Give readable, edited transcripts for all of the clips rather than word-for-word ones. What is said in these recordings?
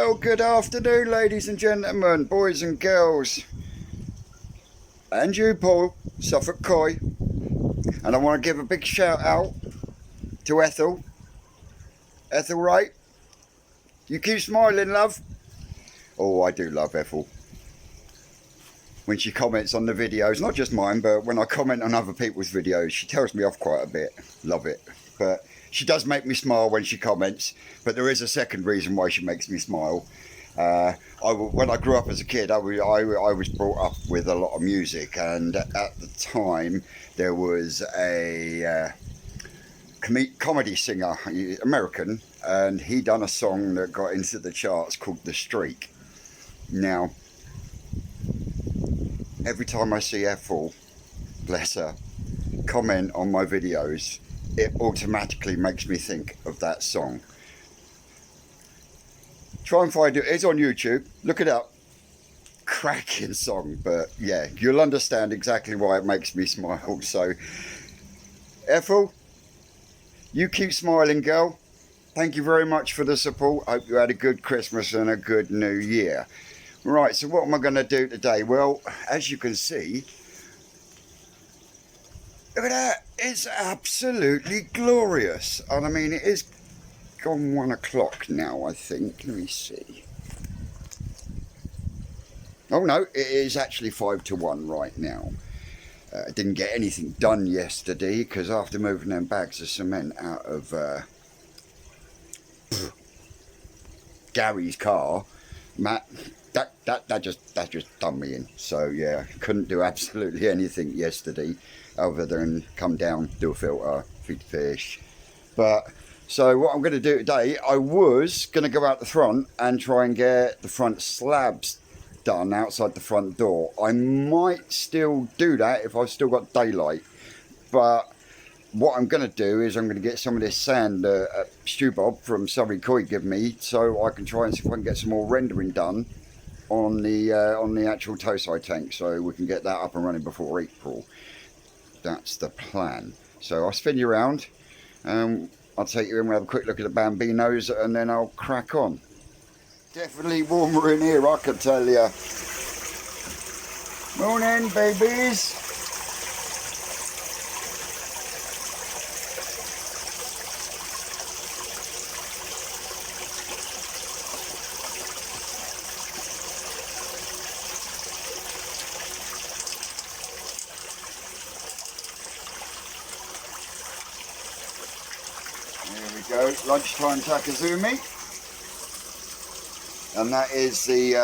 Well, good afternoon, ladies and gentlemen, boys and girls, and you, Paul, Suffolk Coy. And I want to give a big shout out to Ethel. Ethel, right? You keep smiling, love. Oh, I do love Ethel. When she comments on the videos, not just mine, but when I comment on other people's videos, she tells me off quite a bit. Love it. But she does make me smile when she comments, but there is a second reason why she makes me smile. When I grew up as a kid, I was brought up with a lot of music, and at the time there was a comedy singer, American, and he done a song that got into the charts called The Streak. Now, every time I see Ethel, bless her, comment on my videos, it automatically makes me think of that song. Try and find it. It's on YouTube. Look it up. Cracking song. But yeah, you'll understand exactly why it makes me smile. So, Ethel, you keep smiling, girl. Thank you very much for the support. Hope you had a good Christmas and a good New Year. Right, so what am I going to do today? Well, as you can see, look at that. It's absolutely glorious. And I mean, it is gone 1 o'clock now, I think. Let me see. Oh no, it is actually 5 to 1 right now. I didn't get anything done yesterday because after moving them bags of cement out of Gary's car, Matt, that just done me in. So yeah, couldn't do absolutely anything yesterday other than come down, do a filter, feed the fish. But so what I'm going to do today, I was going to go out the front and try and get the front slabs done outside the front door. I might still do that if I've still got daylight. But what I'm going to do is I'm going to get some of this sand Stu Bob from Surrey Coy give me, so I can try and see if I can get some more rendering done on the actual Tosai tank, so we can get that up and running before April. That's the plan. So I'll spin you around. I'll take you in, we'll have a quick look at the Bambinos, and then I'll crack on. Definitely warmer in here, I can tell you. Morning, babies. There we go, lunchtime Takazumi. And that is the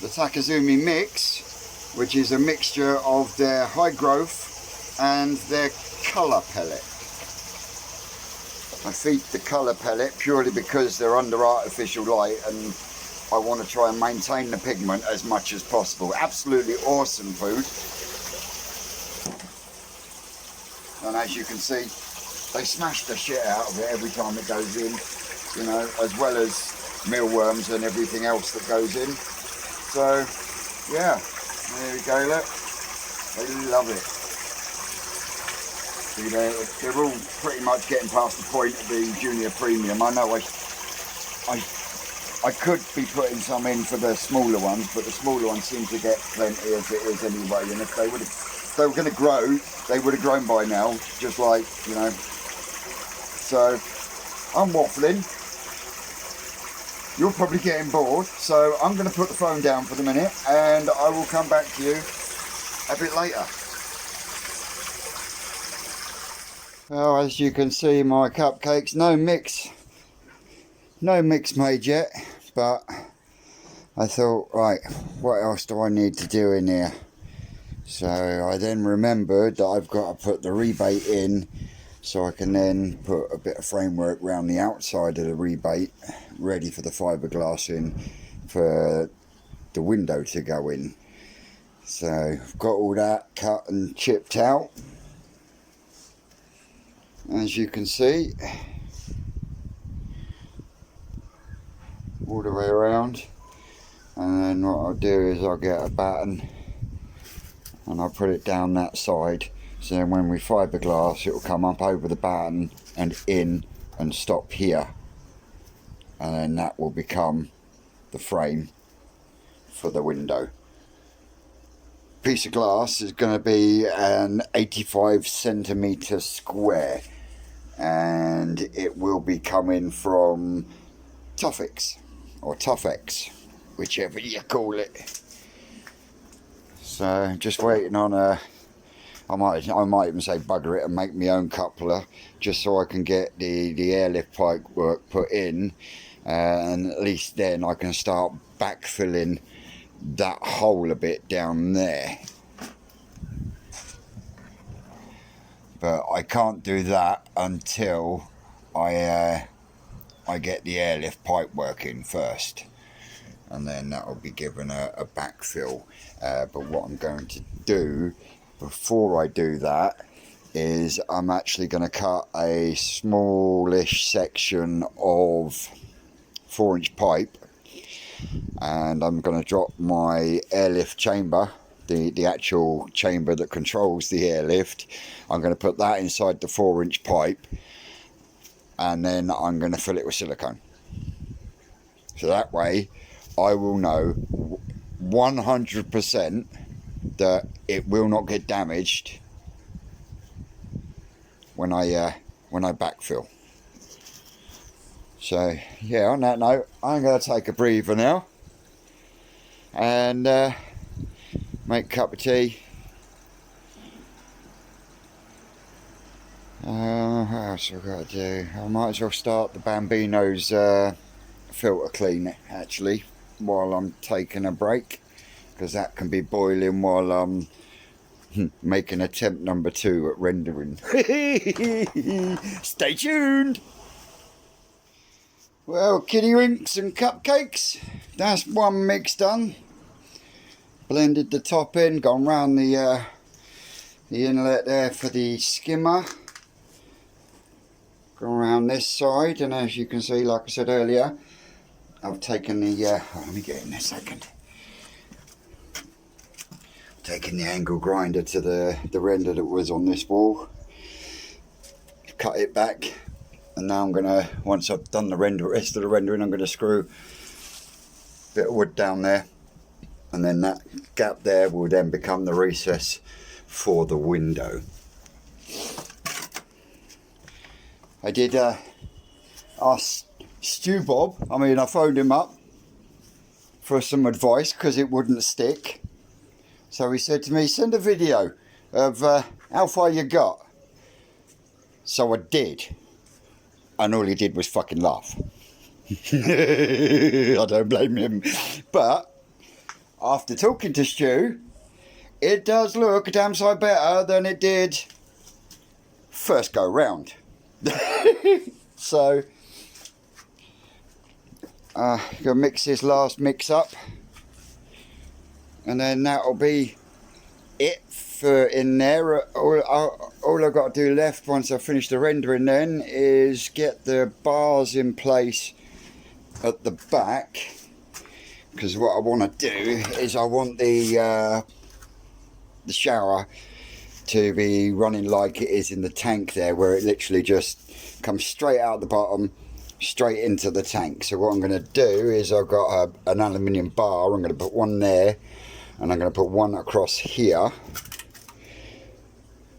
Takazumi mix, which is a mixture of their high growth and their colour pellet. I feed the colour pellet purely because they're under artificial light and I want to try and maintain the pigment as much as possible. Absolutely awesome food. And as you can see, they smash the shit out of it every time it goes in, you know, as well as mealworms and everything else that goes in. So yeah, there we go, look, they love it. See, they're all pretty much getting past the point of the junior premium. I know I could be putting some in for the smaller ones, but the smaller ones seem to get plenty as it is anyway, and if they were going to grow, they would have grown by now, just like, you know. So I'm waffling. You're probably getting bored, so I'm going to put the phone down for the minute and I will come back to you a bit later. Well, as you can see, my cupcakes, no mix made yet, but I thought, right, what else do I need to do in here? So I then remembered that I've got to put the rebate in, so I can then put a bit of framework around the outside of the rebate, ready for the fiberglass in, for the window to go in. So I've got all that cut and chipped out, as you can see, all the way around. And then what I'll do is I'll get a batten and I'll put it down that side. So then when we fiberglass, it will come up over the batten and in and stop here. and then that will become the frame for the window. Piece of glass is going to be an 85 centimetre square, and it will be coming from Tuffix or Tuffex, whichever you call it. So just waiting on I might even say bugger it and make my own coupler, just so I can get the airlift pipe work put in, and at least then I can start backfilling that hole a bit down there. But I can't do that until I get the airlift pipe working first, and then that will be given a backfill. But what I'm going to do before I do that is I'm actually going to cut a smallish section of 4-inch pipe, and I'm going to drop my airlift chamber, the actual chamber that controls the airlift. I'm going to put that inside the 4-inch pipe, and then I'm going to fill it with silicone. So that way I will know 100% that it will not get damaged when I backfill. So yeah, on that note, I'm going to take a breather now and make a cup of tea. What else have I got to do? I might as well start the Bambinos filter clean actually while I'm taking a break, because that can be boiling while I'm making attempt number 2 at rendering. Stay tuned. Well, kiddie winks and cupcakes, that's one mix done. Blended the top in, gone round the inlet there for the skimmer, gone around this side, and as you can see, like I said earlier, I've taken the let me get in a second. Taking the angle grinder to the render that was on this wall, cut it back, and now I'm gonna, once I've done the rest of the rendering, I'm gonna screw a bit of wood down there, and then that gap there will then become the recess for the window. I did ask Stu Bob, I phoned him up for some advice because it wouldn't stick. So he said to me, send a video of how far you got. So I did. And all he did was fucking laugh. I don't blame him. But after talking to Stu, it does look a damn sight better than it did first go round. So, gonna mix this last mix up, and then that'll be it for in there. All I've got to do left once I finish the rendering then is get the bars in place at the back, because what I want to do is I want the shower to be running like it is in the tank there, where it literally just comes straight out the bottom straight into the tank. So what I'm going to do is I've got an aluminium bar. I'm going to put one there, and I'm going to put one across here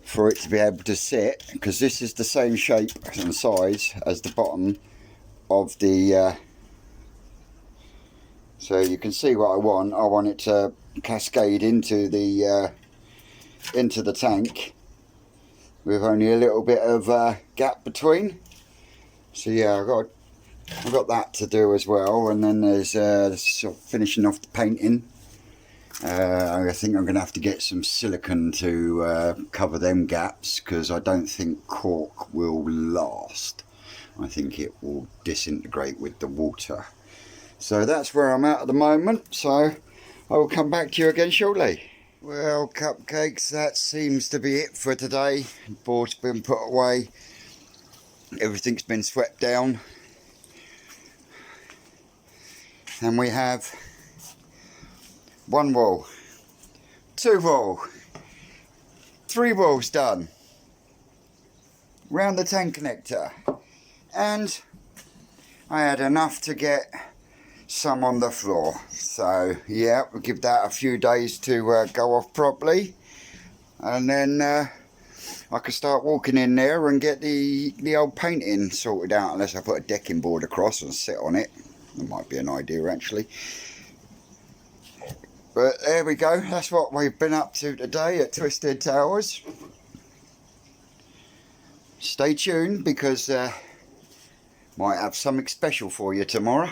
for it to be able to sit, because this is the same shape and size as the bottom of the so you can see what I want it to cascade into the tank with only a little bit of gap between. So yeah, I've got that to do as well, and then there's sort of finishing off the painting. I think I'm going to have to get some silicone to cover them gaps, because I don't think cork will last. I think it will disintegrate with the water. So that's where I'm at the moment, so I will come back to you again shortly. Well, cupcakes, that seems to be it for today. The board's been put away, everything's been swept down, and we have one wall, 2 wall, 3 walls done round the tank connector, and I had enough to get some on the floor. So yeah, we'll give that a few days to go off properly, and then I can start walking in there and get the old painting sorted out, unless I put a decking board across and sit on it. That might be an idea actually. But there we go, that's what we've been up to today at Twisted Towers. Stay tuned, because might have something special for you tomorrow.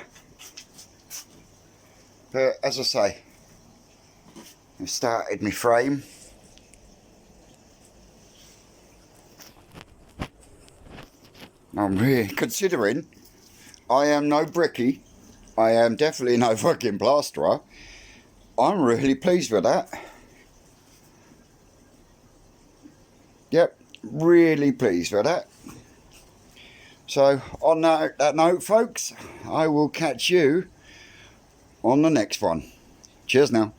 But as I say, I started my frame. I'm really considering I am no bricky, I am definitely no fucking plasterer. I'm really pleased with that. Yep, really pleased with that. So on that note, folks, I will catch you on the next one. Cheers now.